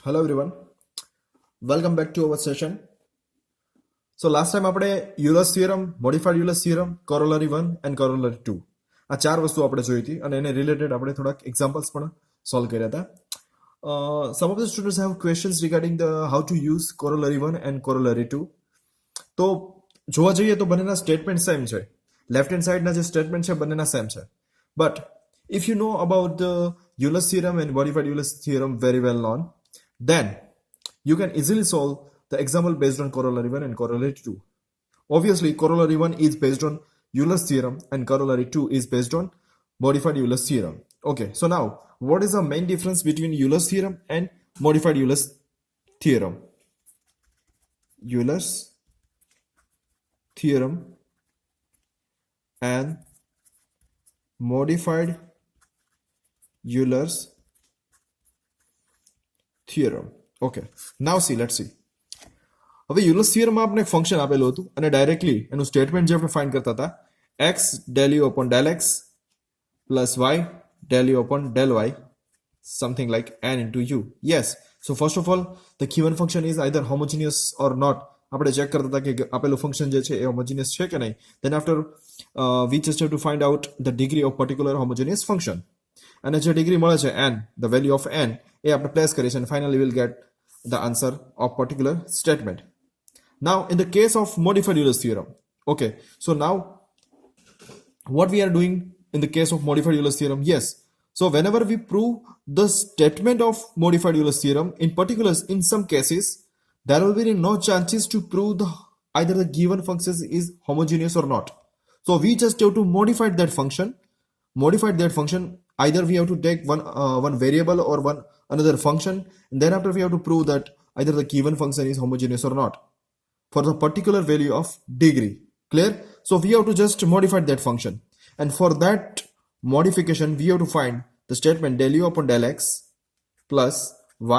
Hello everyone, welcome back to our session. So last time આપણે Euler's theorem, modified Euler's theorem, corollary 1 and corollary 2 આ ચાર વસ્તુ આપણે જોઈ હતી અને એને રિલેટેડ આપણે થોડાક એક્ઝામ્પલ્સ પણ સોલ્વ કર્યા હતા. Some of the students have questions regarding the how to use corollary 1 and corollary 2. તો જોવા જઈએ તો બંનેના સ્ટેટમેન્ટ સેમ છે. લેફ્ટ હેન્ડ સાઈડના જે સ્ટેટમેન્ટ છે બંનેના સેમ છે. But if you know about the Euler's theorem and modified Euler's theorem very well known, then you can easily solve the example based on corollary 1 and corollary 2. Obviously, corollary 1 is based on Euler's theorem and corollary 2 is based on modified Euler's theorem. Okay, so now, what is the main difference between Euler's theorem and modified Euler's theorem? Euler's theorem and modified Euler's theorem. Okay, now see, let's see. હવે Euler's થિયરમમાં આપણે એક function આપેલું હતું અને directly એનું statement જે આપણે find કરતા હતા x del u upon del x plus y del u upon del y something like n into u. Yes, so first of all the given function is either homogeneous or not. આપણે check કરતા હતા કે આપેલું function જે છે એ homogeneous છે કે નહીં. Then after we just have to find out the degree of particular homogeneous function. અને જે ડિગ્રી મળે છે n, the value of n, એ આપણે પ્લેસ કરીએ છીએ and finally we'll get the answer of particular statement. Now in the case of modified Euler's theorem, okay, so now what we are doing in the case of modified Euler's theorem? Yes, so whenever we prove the statement of modified Euler's theorem, in particular in some cases there will be no chances to prove either the given function is homogeneous or not. So we just have to modify that function. Either we have to take one variable or another function, and then after we have to prove that either the given function is homogeneous or not for the particular value of degree. Clear? So we have to just modify that function, and for that modification we have to find the statement del u upon del x plus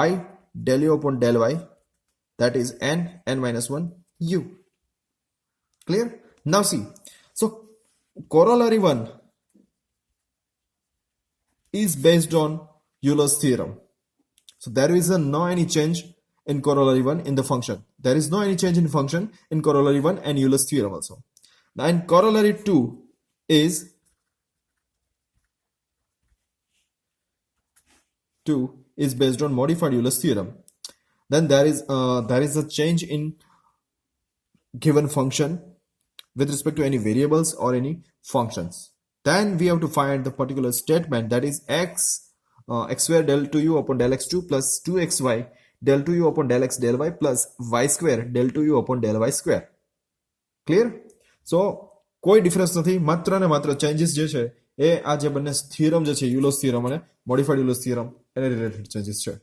y del u upon del y, that is n minus 1 u. Clear? Now see, so corollary 1 is based on Euler's theorem. So there is no any change in corollary 1 in the function. There is no any change in function in corollary 1 and Euler's theorem also. Now in corollary 2 is based on modified Euler's theorem. Then there is a change in given function with respect to any variables or any functions. Then we have to find the particular statement, that is x square del 2u upon del x2 plus 2xy del 2u upon del x del y plus y square del 2u upon del y square. Clear? So કોઈ difference નથી, માત્ર ને માત્ર changes જે છે એ આ જે બંને થિયરમ જે છે યુલર્સ થિયરમ અને મોડિફાઈડ યુલર્સ થિયરમ એને રિલેટેડ ચેન્જીસ છે.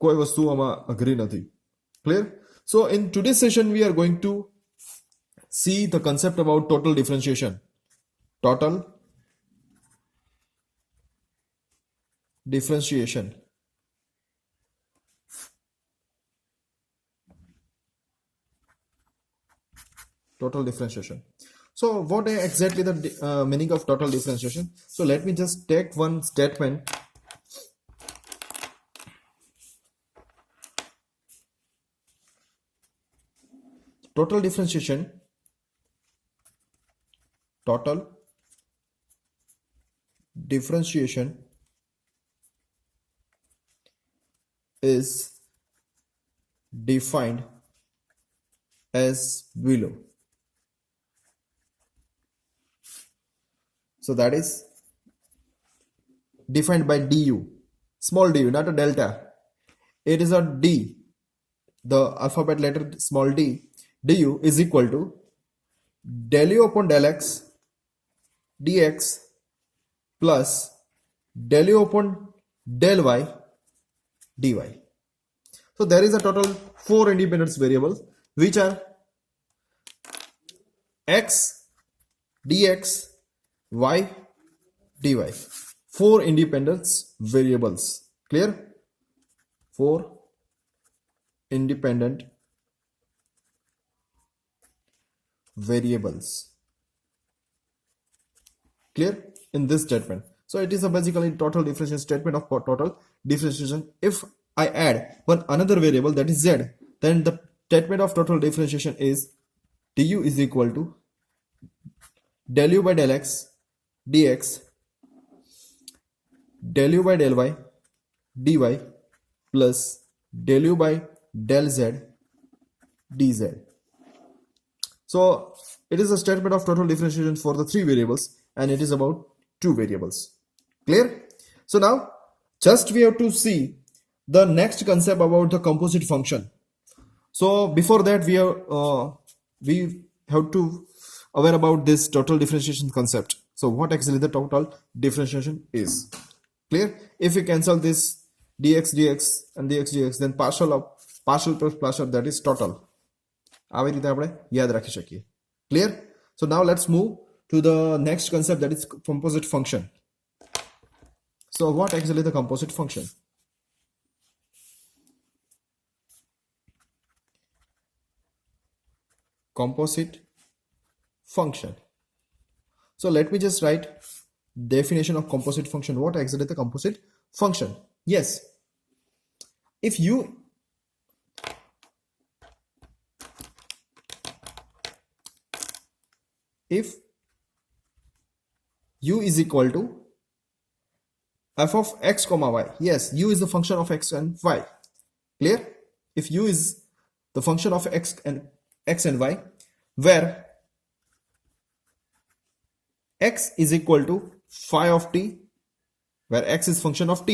કોઈ વસ્તુ આમાં અઘરી નથી. Clear? So in today's session we are going to see the concept about total differentiation. Total differentiation. Total differentiation. So what is exactly the meaning of total differentiation? So let me just take one statement. Total differentiation is defined as below. So that is defined by du, small du, not a delta. It is a d, the alphabet letter small d. Du is equal to del u upon del x dx plus del u upon del y dy. So there is a total 4 independent variables which are x dx y dy. 4 independent variables. Clear? 4 independent variables. Clear? In this statement. So it is a basically total differentiation statement of total differentiation. If I add one another variable that is z, then the statement of total differentiation is du is equal to del u by del x dx del u by del y dy plus del u by del z dz. So it is a statement of total differentiation for the three variables and it is about two variables. Clear? So now just we have to see the next concept about the composite function. So before that we have to aware about this total differentiation concept. So what actually the total differentiation is. Clear? If we cancel this dx and dx, then partial plus partial, that is total. આવી રીતે આપણે યાદ રાખી શકીએ. Clear? So now let's move to the next concept, that is composite function. So what actually the composite function? Composite function. So let me just write definition of composite function. What actually the composite function? Yes, if u is equal to f of x comma y. Yes, u is the function of x and y. Clear? If u is the function of x and y, where x is equal to phi of t, where x is function of t,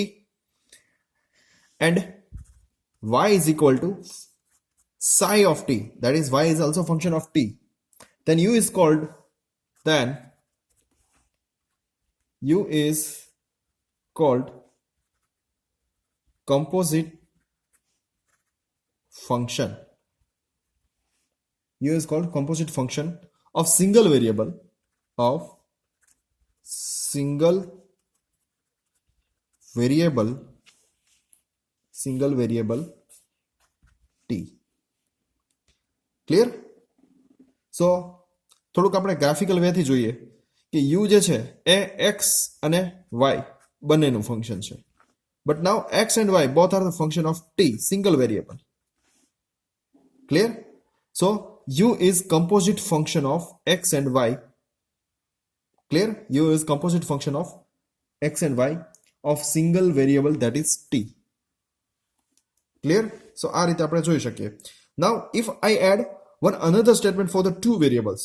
and y is equal to psi of t, that is y is also function of t, then u is called composite function. U is called composite function of single variable t. Clear? So થોડુંક આપણે graphical વેથી જોઈએ કે u જે છે એ x અને y બંનેનું function છે. But now x and y both are the function of t, single variable. Clear? So u is composite function of x and y. Clear? U is composite function of x and y of single variable, that is t. Clear? So આ રીતે આપણે જોઈ શકીએ. Now if I add one another statement for the two variables.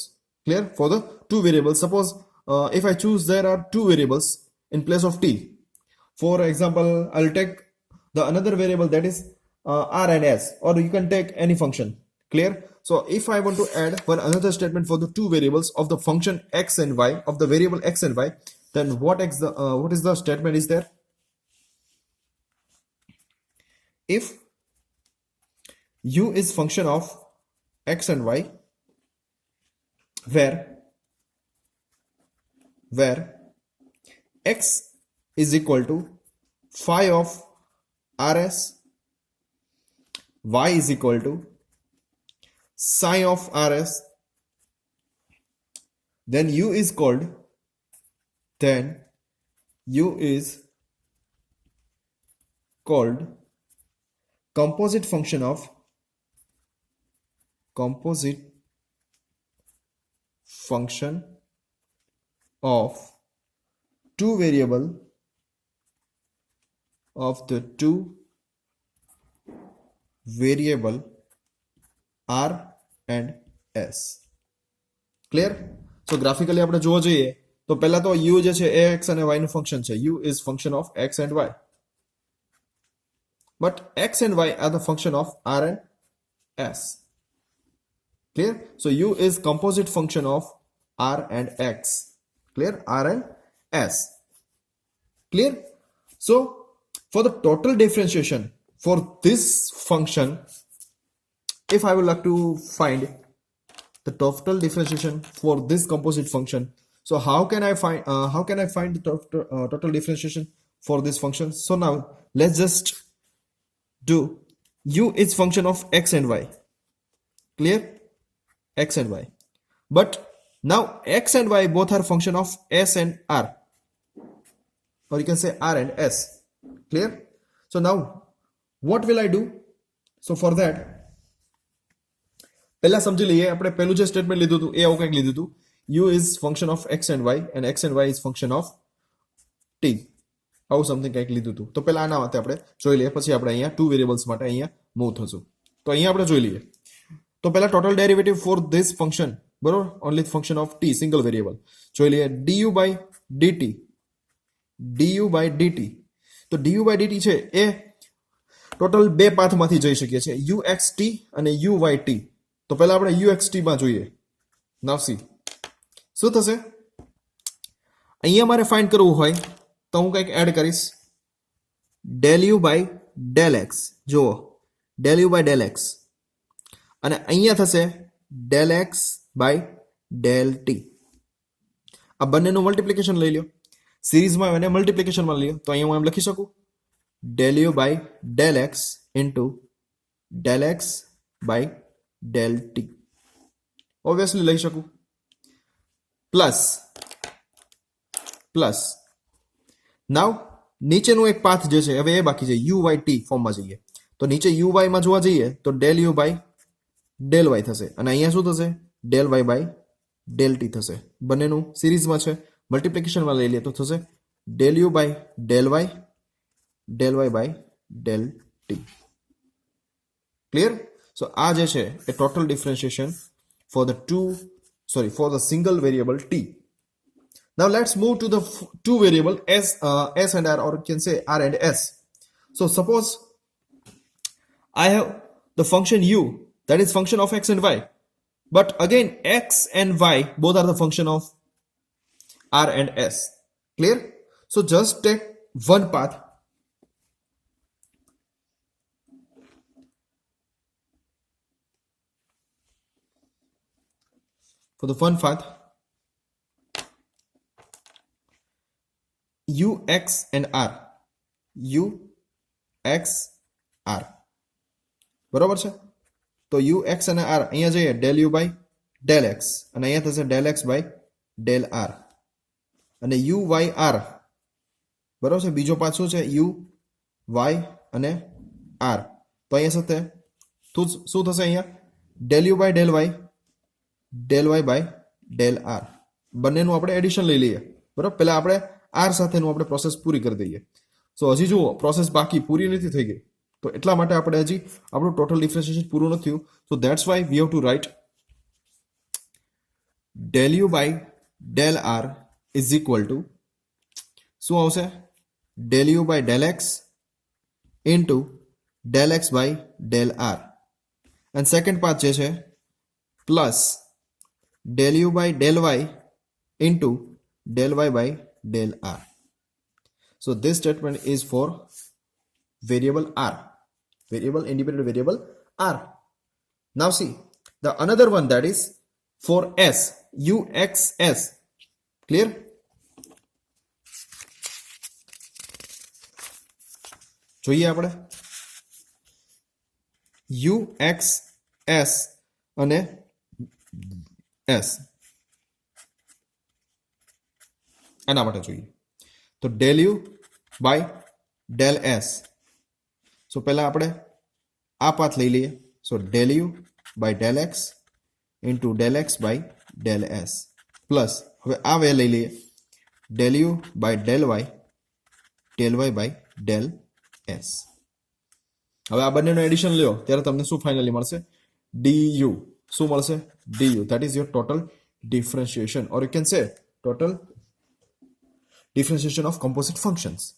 Clear? For the two variables, suppose if I choose there are two variables in place of t. For example, I'll take the another variable that is r and s, or you can take any function. Clear? So if I want to add one another statement for the two variables of the function x and y, of the variable x and y, then what is the statement is there? If u is function of x and y, where x is equal to phi of rs, y is equal to psi of rs, then u is called composite function of two variable of the two variable r and s. Clear? So graphically આપણે જોવા જઈએ તો પહેલા તો u જે છે એ x અને y નું ફંક્શન છે. u is function of x and y, but x and y are the function of r and s. Clear? So u is composite function of r and x. Clear? R and s. Clear? So for the total differentiation for this function, if I would like to find the total differentiation for this composite function, so how can I find the total differentiation for this function? So now let's just do u is function of x and y. Clear? X and y, but now x and y both are function of s and r, or you can say r and s. Clear? So now what will I do? So for that પહેલા સમજી લઈએ આપણે પહેલું જે statement લીધું હતું એ આવું કંઈક લીધું હતું u is function of x and y and x and y is function of t આવું સમથિંગ કંઈક લીધું હતું તો પહેલા આના માટે આપણે જોઈ લઈએ પછી આપણે અહીંયા ટુ વેરિયેબલ્સ માટે અહીંયા મૂવ થશું તો અહીંયા આપણે જોઈ લઈએ તો પહેલા total derivative for this function બરોબર only function of t single variable જોઈ લઈએ du by dt તો du by dt છે એ ટોટલ બે પાથમાંથી જઈ શકીએ છીએ uxt અને uyt તો પહેલા આપણે uxt માં જોઈએ નાવ સી શું થશે અહીંયા મારે ફાઇન્ડ કરવું હોય તો હું કંઈક એડ કરીશ del u by del x જુઓ del u by del x અને અહીંયા થશે del x by del t આ બંનેનું મલ્ટીપ્લિકેશન લઈ લ્યો સિરીઝમાં એને મલ્ટીપ્લિકેશનમાં લઈ લો તો અહીંયા હું એમ લખી શકું del u by del x into del x by del t obviously લઈ શકું પ્લસ નાવ નીચેનું એક પાથ જે છે હવે એ બાકી છે uyt ફોર્મમાં જઈએ તો નીચે uy માં જોવા જઈએ તો del u by del y થશે અને અહીંયા શું થશે del y by del t થશે બંનેનું સિરીઝમાં છે મલ્ટીપ્લિકેશનમાં લઈ લઈએ તો થશે del u by del y by del t clear so આ જે છે એ total differentiation for the single variable t. Now let's move to the two variable s and r, or you can say r and s. So suppose I have the function u that is function of x and y, but again x and y both are the function of r and s. Clear? So just take one path. For the fun path, u, x and r. u, x, r. બરોબર છે તો u, x અને r અહીંયા જઈએ del u by del x અને અહીંયા થશે del x by del r અને u, y, r બરોબર છે બીજો પાથ શું છે u, y અને r તો અહીંયા શું થશે અહીંયા del u by del y del y by del r બંનેનું આપણે એડિશન લઈ લઈએ બરાબર પહેલા આપણે r સાથેનું આપણે પ્રોસેસ પૂરી કરી દઈએ સો હજી જુઓ પ્રોસેસ બાકી પૂરી નથી થઈ ગઈ તો એટલા માટે આપણે હજી આપણું ટોટલ ડિફરન્શિએશન પૂરું નથી થયું so that's why we have to write del u by del r is equal to શું આવશે del u by del x into del x by del r and second part જે છે plus del u by del y into del y by del r. So this statement is for variable r, variable independent variable r. Now see the another one that is for s, u, x, s. Clear? જોઈએ આપણે u, x, s અને s આના માટે જોઈએ તો del u by del s સો પહેલા આપણે આ પાથ લઈ લઈએ સો del u by del x into del x by del s plus હવે આ વે લઈ લઈએ del u by del y by del s હવે આ બંનેનું એડિશન લ્યો ત્યારે તમને શું ફાઇનલી મળશે du શું મળશે du that is your total differentiation or you can say total differentiation of composite functions.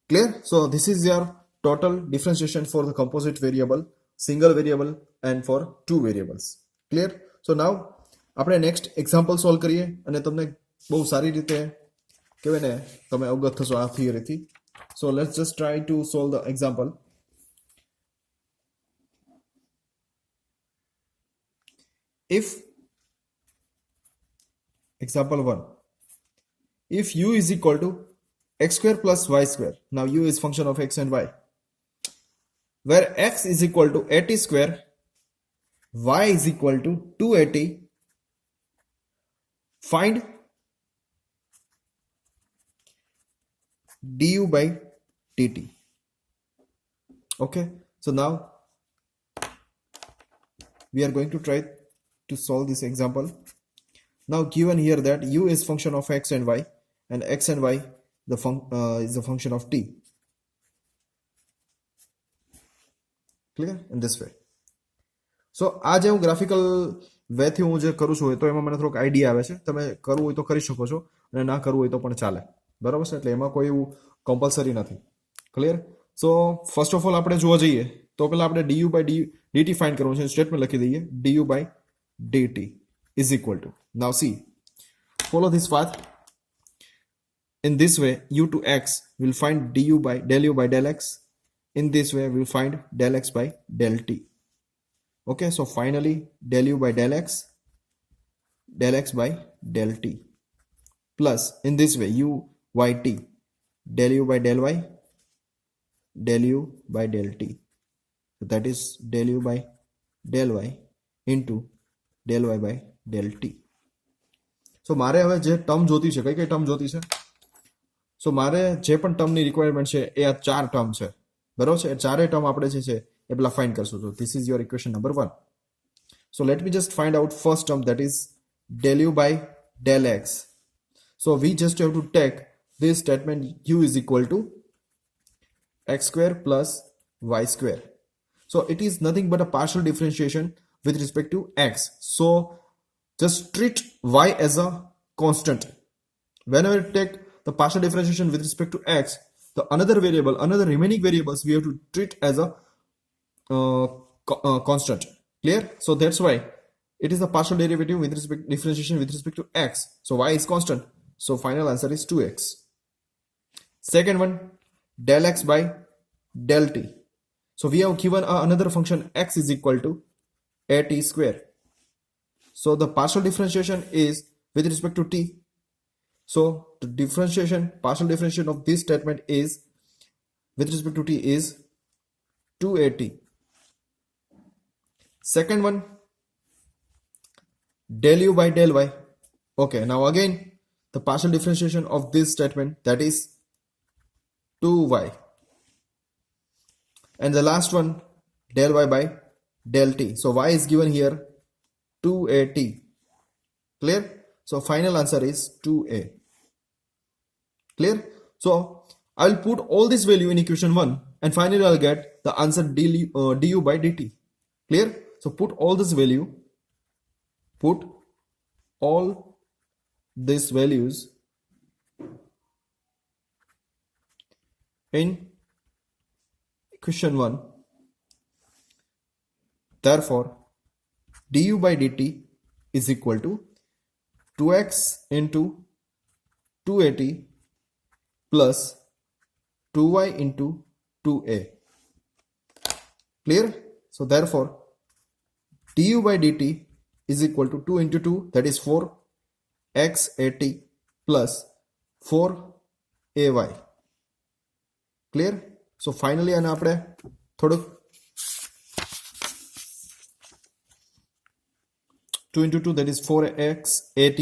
Clear? So this is your total differentiation for the composite variable, single variable and for two variables. Clear? So now આપણે next example solve કરીએ અને તમને બહુ સારી રીતે કહેવાય ને તમે અવગત થશો આ થિયરીથી so let's just try to solve the example if example 1 if u is equal to x square plus y square now u is function of x and y where x is equal to 80 square y is equal to 280 find du by dt okay So now we are going to try to solve this example. Now given here that u is function of x and y, and x and y is the function of t. Clear? In this way. So આ જે હું graphical વેથી હું જે કરું છું તો એમાં મને થોડોક આઈડિયા આવે છે. તમે કરવું હોય તો કરી શકો છો અને ના કરવું હોય તો પણ ચાલે. બરાબર છે? એટલે એમાં કોઈ એવું કમ્પલસરી નથી. Clear? So first of all આપણે જોવા જઈએ તો પહેલા આપણે du by dt ફાઇન્ડ કરવું છે. સ્ટેટમેન્ટ લખી દઈએ du by dt is equal to. Now see, follow this path. In this way, u to x will find del u by del x. In this way, we'll find del x by del t. Okay, so finally, del u by del x by del t. Plus, in this way, u y t, del u by del y del t. So that is del u by del y into del y by del t. So મારે હવે જે term જોતી છે, કઈ term જોતી છે? સો મારે જે પણ ટર્મની રિક્વાયરમેન્ટ છે એ આ ચાર ટર્મ છે. બરાબર છે? એ ચારેય ટર્મ આપણે જે છે એ પેલા ફાઇન્ડ કરશું. તો this is your equation number 1. So let me just find out first term, that is del u by del x. So we just have to take this statement u is equal to x square plus y square. So it is nothing but a partial differentiation with respect to x. So just treat y as a constant. Whenever you take the partial differentiation with respect to x, the another remaining variables we have to treat as a constant. Clear? So that's why it is the partial derivative with differentiation with respect to x. So y is constant. So final answer is 2x. Second one, del x by del t. So we have given another function x is equal to at square. So the partial differentiation is with respect to t. So the partial differentiation of this statement is with respect to t is 2at. Second one, del u by del y. Okay, now again the partial differentiation of this statement, that is 2y. And the last one, del y by del t. So y is given here 2at. Clear? So final answer is 2a. Clear? So I'll put all this value in equation 1 and finally I'll get the answer du by dt. Clear? So put all these values in equation 1. Therefore, du by dt is equal to 2x into 2at plus 2y into 2a. Clear? So therefore, du by dt is equal to 2 into 2, that is 4 x at plus 4 ay. Clear? So finally આને આપણે થોડુંક 2 into 2, that is 4x at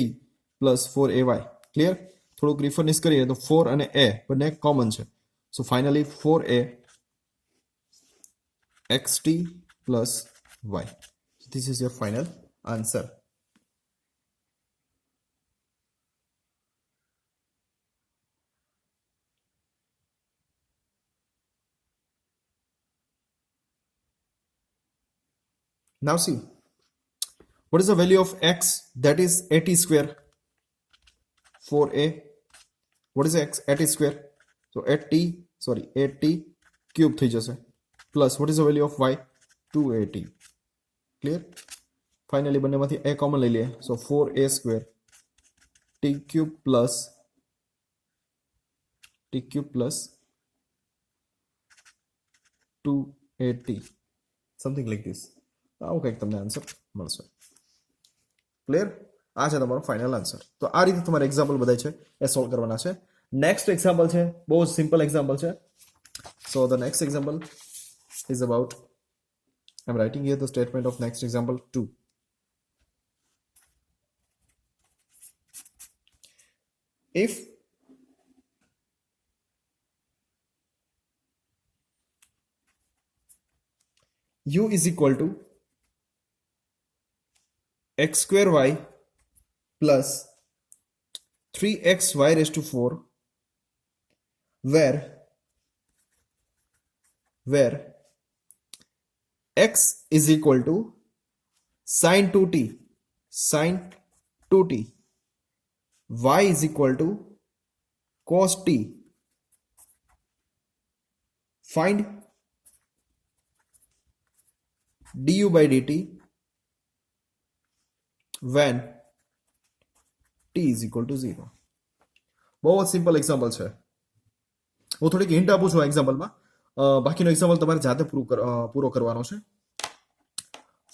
plus 4 ay. Clear? થોડુંક રિફરન્સ કરીએ તો 4 અને a બંને common છે. So finally 4a xt plus y. So this is your final answer. Now see, what is the value of x? That is at square. 4a. What is x? At square. So at t cube થઈ જશે. Plus what is the value of y? 2at. Clear? Finally બંનેમાંથી a common લઈ લઈએ. So 4a square t cube plus 2at. Something like this. આવું કંઈક તમને answer મળશે. Clear? આ છે તમારો ફાઇનલ આન્સર. તો આ રીતે તમારે એક્ઝામ્પલ બધા છે એ સોલ્વ કરવાના છે. નેક્સ્ટ એક્ઝામ્પલ છે, બહુ સિમ્પલ એક્ઝામ્પલ છે. So the next example is about, I'm writing here the statement of next example 2. If u is equal to x square y plus 3xy raised to 4, where x is equal to sine 2t, sine 2t, y is equal to cos t. Find du by dt when t is equal to 0. बहुत simple example છે. હું થોડીક hint આપું છું એક્ઝામ્પલમાં, બાકીનો example તમારે જાતે પૂરો કરવાનો છે.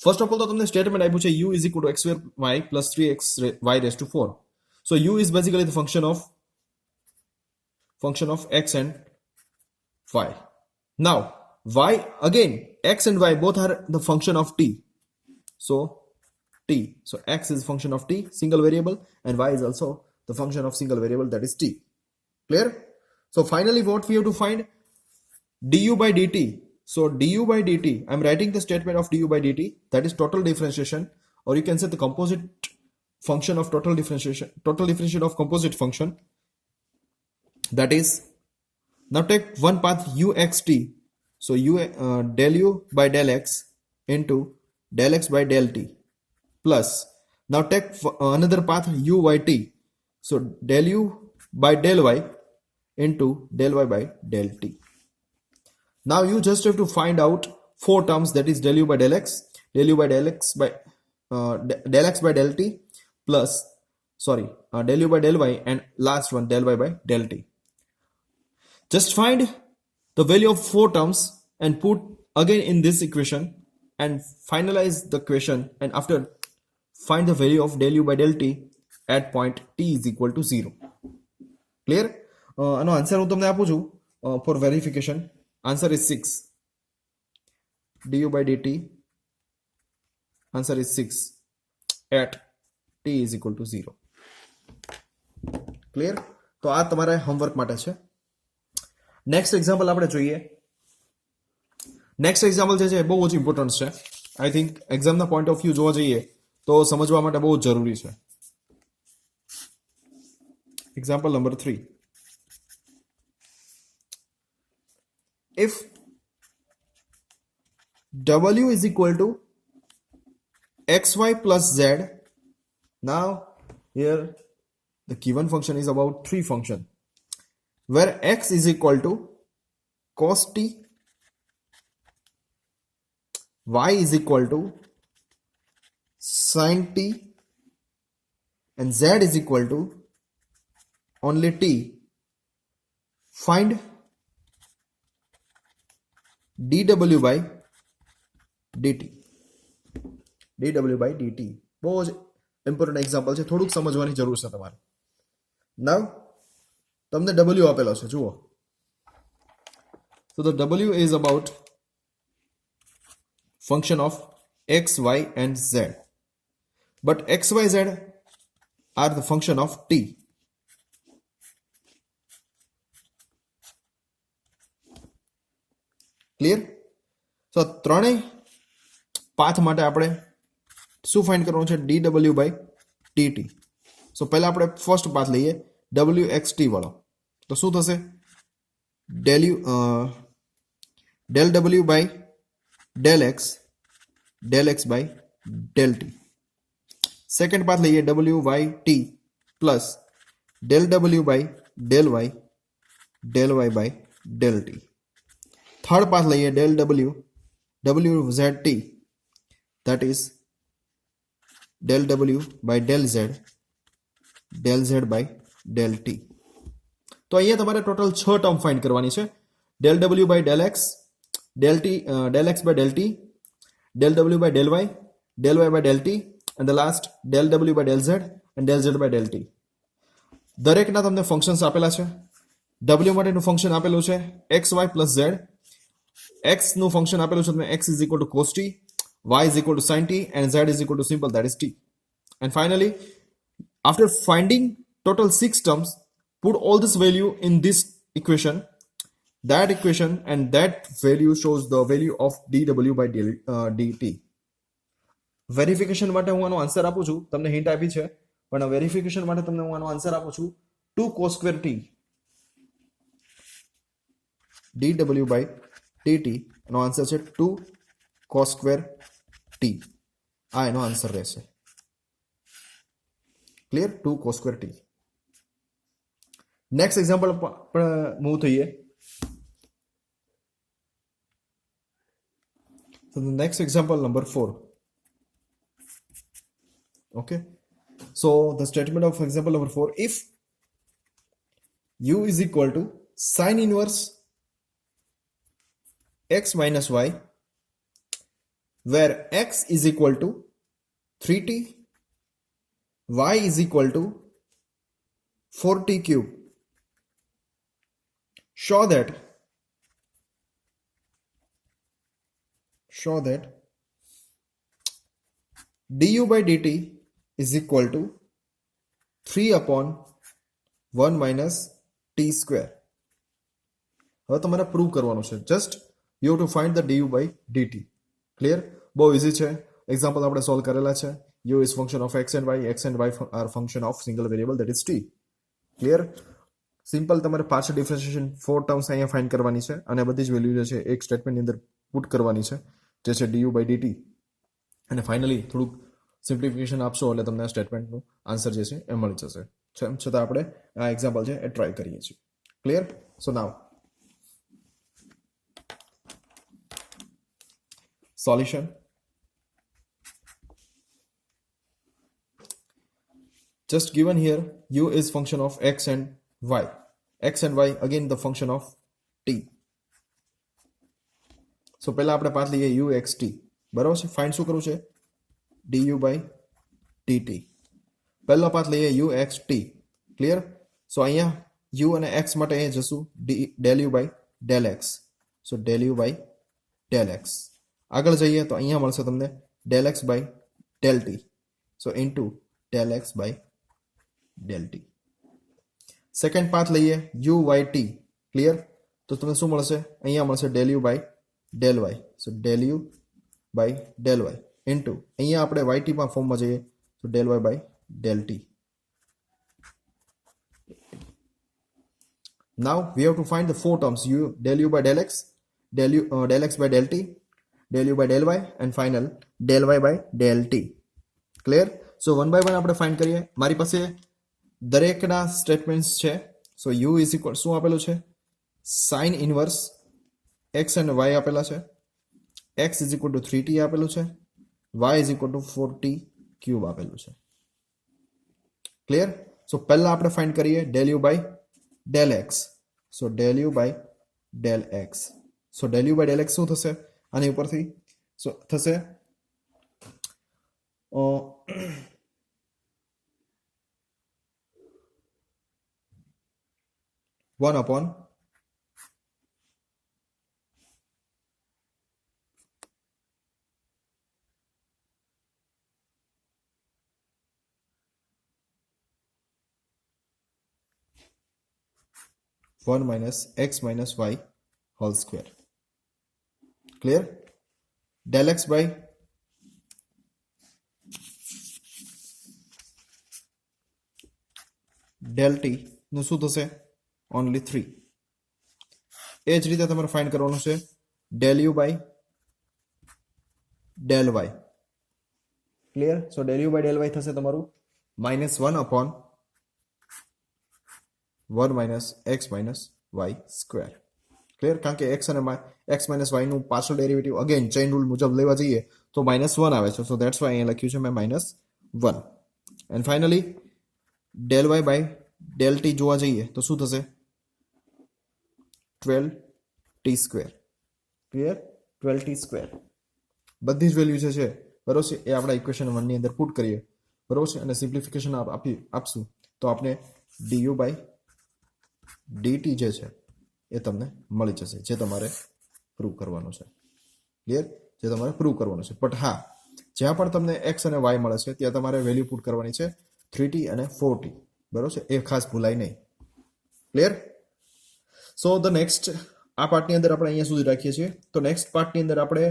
ફર્સ્ટ ઓફ ઓલ તો તમને સ્ટેટમેન્ટ આપ્યું છે u is equal to x square y plus 3xy raised to 4. So u is basically the function of x and y. Now y, again x and y both are the function of t. So x is function of t, single variable, and y is also the function of single variable, that is t. Clear? So finally what we have to find? Du by dt. So du by dt, I'm writing the statement of du by dt, that is total differentiation, or you can say the composite function of total differentiation of composite function. That is, now take one path uxt, so del u by del x into del x by del t, plus now take another path uyt, so del u by del y into del y by del t. Now you just have to find out four terms, that is del u by del x, del u by del x by del x by del t, plus del u by del y, and last one del y by del t. Just find the value of four terms and put again in this equation and finalize the equation, and after find the value of del u by del t at point t is equal to 0. Clear? આનો answer હું તમને આપું છું for verification. Answer is 6. du by dt, answer is 6 at t is equal to 0. Clear? તો આ તમારા homework માટે છે. નેક્સ્ટ એક્ઝામ્પલ આપણે જોઈએ. નેક્સ્ટ એક્ઝામ્પલ જે છે એ બહુ જ ઇમ્પોર્ટન્ટ છે. આઈ થિંક એક્ઝામના પોઈન્ટ ઓફ વ્યૂ જોવા જઈએ તો સમજવા માટે બહુ જરૂરી છે. Example number 3. If w is equal to xy plus z, now here the given function is about 3 function, where x is equal to cos t, y is equal to sin t, and z is equal to only t. Find dw by dt. dw by dt બહુ જ important example છે, થોડુંક સમજવાની જરૂર છે તમારે. નાવ તમને w આપેલો છે, જુઓ. So the w is about function of x, y and z, but x, y, z are the function of t. Clear? તો ત્રણેય પાથ માટે આપણે શું ફાઇન્ડ કરવાનું છે? dw by dt. સો પહેલા આપણે ફર્સ્ટ પાથ લઈએ wxt વાળો. તો શું થશે? del w by del x by del t. Second path લઈએ wyt plus del w by del y by del t. Third path लइए del wzt, that is del w by del z by del t. તો અહીંયા તમારે total 6 term find કરવાની છે. del w by del x, del x by del t, del w by del y by del t, and the last del w by del z and del z by del t. દરેકના તમને functions આપેલા છે. w માટેનું function આપેલું છે xy plus z. x નું function આપેલું છે તમે x is equal to cos t, y is equal to sin t, and z is equal to simple, that is t. And finally, after finding total 6 terms, put all this value in this equation, that equation and that value shows the value of dw by dt. Verification માટે હું આનો answer આપું છું, તમને hint આપી છે, પણ verification માટે તમને હું આનો આન્સર આપું છું 2 cos square t dw by dt નો આન્સર છે 2 cos square t. આ એનો આન્સર રહેશે. Clear? 2 cos square t. Next example પર મૂવ થઈએ. So the next example number 4. Okay. So the statement of example number 4, if u is equal to sine inverse x minus y, where x is equal to 3t, y is equal to 4t cube, show that du by dt is equal to 3 upon 1 minus t square. હવે તમારે prove કરવાનું છે. Just you have to find the du by dt. Clear? બહુ easy છે. Example આપણે solve કરેલા છે. u is function of x and y are function of single variable that is t. Clear? Simple તમારે partial differentiation 4 terms અહીંયા find કરવાની છે અને બધી જ વેલ્યુ જે છે એક સ્ટેટમેન્ટની અંદર પુટ કરવાની છે, જે છે du by dt. અને ફાઇનલી થોડુંક સિમ્પ્લિફિકેશન આપશો એટલે તમને આ સ્ટેટમેન્ટનું આન્સર જે છે એ મળી જશે. છતાં આપણે આ એક્ઝામ્પલ છે એ ટ્રાય કરીએ છીએ. Clear? So now solution. Just given here u is function of x and y. X and y again the function of t. So પહેલા આપણે પાથ લઈએ u x t. બરાબર છે? ફાઇન્ડ શું કરવું છે? du by dt. પહેલો path લઈએ u x t. ક્લિયર? સો અહીંયા u અને x માટે અહીંયા જશું del u by del x. So del u by del x. આગળ જઈએ તો અહીંયા મળશે તમને del x by del t. So into del x by del t. Second path લઈએ u y t. ક્લિયર? તો તમને શું મળશે? અહીંયા મળશે del u by del y. So del u by del y into અહીંયા આપણે yt માં ફોર્મમાં જઈએ તો del y by del t. Now we have to find the four terms del u by del x, del x by del t, del u by del y and final del y by del t. Clear? So one by one આપણે find કરીએ. મારી પાસે દરેકના statements છે. સો u is equal શું આપેલું છે? Sine inverse x અને y આપેલા છે. x is equal to 3t આપેલું છે. y is equal to 4t cube આપેલું છે. ક્લિયર? સો પહેલા આપણે ફાઇન્ડ કરીએ del u by del x. So del u by del x. So del u by del x શું થશે? આની ઉપરથી સો થશે 1 upon 1 minus x minus y whole square. Clear? Del x by del t નું શું થશે? Only 3. એ જ રીતે તમારે ફાઇન્ડ કરવાનું છે del u by del y. Clear? So del u by del y થશે તમારું -1 upon 1 minus x minus y square. Clear? કારણ કે x અને x minus y નું partial derivative again chain rule મુજબ લેવા જઈએ તો -1 આવે છે. સો ધેટ્સ વાય અહીંયા લખ્યું છે મેં -1. And finally del y by del t જોવા જઈએ તો શું થશે? 12t square. Clear? 12t square. બધી જ વેલ્યુ જે છે બરોબર છે એ આપણા ઇક્વેશન 1 ની અંદર પુટ કરીએ બરોબર છે અને સિમ્પ્લિફિકેશન આપશું તો આપણે du by dt જે છે એ તમને મળી જશે, જે તમારે પ્રૂવ કરવાનું છે. ક્લિયર? જે તમારે પ્રૂવ કરવાનું છે. બટ હા, જ્યાં પણ તમને x અને y મળે છે ત્યાં તમારે વેલ્યુ પુટ કરવાની છે 3t અને 4t. બરોબર છે? એ ખાસ ભૂલાય નહીં. ક્લિયર? સો ધ નેક્સ્ટ આ પાર્ટની અંદર આપણે અહીંયા સુધી રાખીએ છીએ. તો નેક્સ્ટ પાર્ટની અંદર આપણે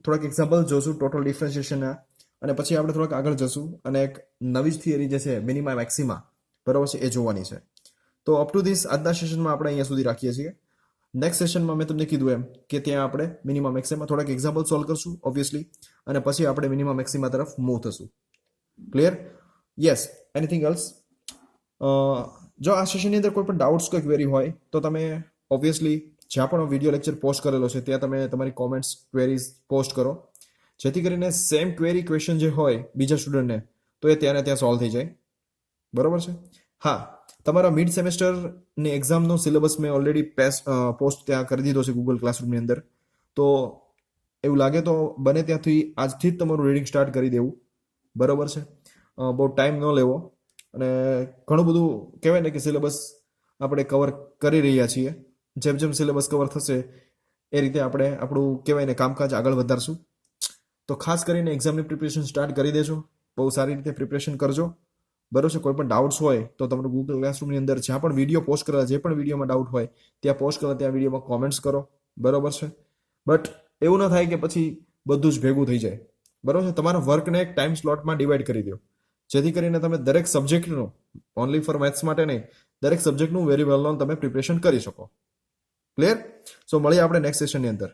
થોડાક એક્ઝામ્પલ જોશું ટોટલ ડિફરન્શિએશનના, અને પછી આપણે થોડાક આગળ જશું અને એક નવી જ થિયરી જે છે મિનિમા મેક્સિમા, બરાબર છે, એ જોવાની છે. તો અપ ટુ ધીસ આજના સેશનમાં આપણે અહીંયા સુધી રાખીએ છીએ. નેક્સ્ટ સેશનમાં મેં તમને કીધું એમ કે ત્યાં આપણે મિનિમા મેક્સિમા થોડાક એક્ઝામ્પલ સોલ્વ કરશું ઓબ્વિયસલી, અને પછી આપણે મિનિમા મેક્સિમા તરફ મૂવ થશું. ક્લિયર? યસ. Anything else? જો આ સેશનની અંદર કોઈ પણ ડાઉટ્સ કોઈ ક્વેરી હોય તો તમે ઓબ્વિયસલી જ્યાં પણ વિડીયો લેક્ચર પોસ્ટ કરેલો છે ત્યાં તમે તમારી કોમેન્ટ્સ ક્વેરીઝ પોસ્ટ કરો, જેથી કરીને સેમ ક્વેરી ક્વેશ્ચન જે હોય બીજા સ્ટુડન્ટને તો એ ત્યાં ને ત્યાં સોલ્વ થઈ જાય. બરોબર છે? હા, તમારા મિડ સેમેસ્ટરની એક્ઝામનો સિલેબસ મેં ઓલરેડી પોસ્ટ ત્યાં કરી દીધો છે ગૂગલ ક્લાસરૂમની અંદર. તો એવું લાગે તો બને ત્યાંથી આજથી જ તમારું રીડિંગ સ્ટાર્ટ કરી દેવું. બરોબર છે? બહુ ટાઈમ ન લેવો, અને ઘણું બધું કહેવાય ને કે સિલેબસ આપણે કવર કરી રહ્યા છીએ. જેમ જેમ સિલેબસ કવર થશે એ રીતે આપણે આપણું કહેવાય ને કામકાજ આગળ વધારશું. તો ખાસ કરીને એક્ઝામની પ્રિપરેશન સ્ટાર્ટ કરી દેજો. બહુ સારી રીતે પ્રિપરેશન કરજો. બરોબર છે? કોઈ પણ ડાઉટ્સ હોય તો તમારું ગૂગલ ક્લાસરૂમની અંદર જ્યાં પણ વિડીયો પોસ્ટ કરેલા, જે પણ વિડીયોમાં ડાઉટ હોય ત્યાં પોસ્ટ કરો, ત્યાં વિડીયોમાં કોમેન્ટ્સ કરો. બરોબર છે? બટ એવું ન થાય કે પછી બધું જ ભેગું થઈ જાય. બરોબર છે? તમારા વર્કને એક ટાઈમ સ્લોટમાં ડિવાઈડ કરી દો, જેથી કરીને તમે દરેક સબ્જેક્ટનું, ઓનલી ફોર મેથ્સ માટે નહીં, દરેક સબ્જેક્ટનું વેરી વેલ નોન તમે પ્રિપરેશન કરી શકો. ક્લિયર? સો મળીએ આપણે નેક્સ્ટ સેશનની અંદર.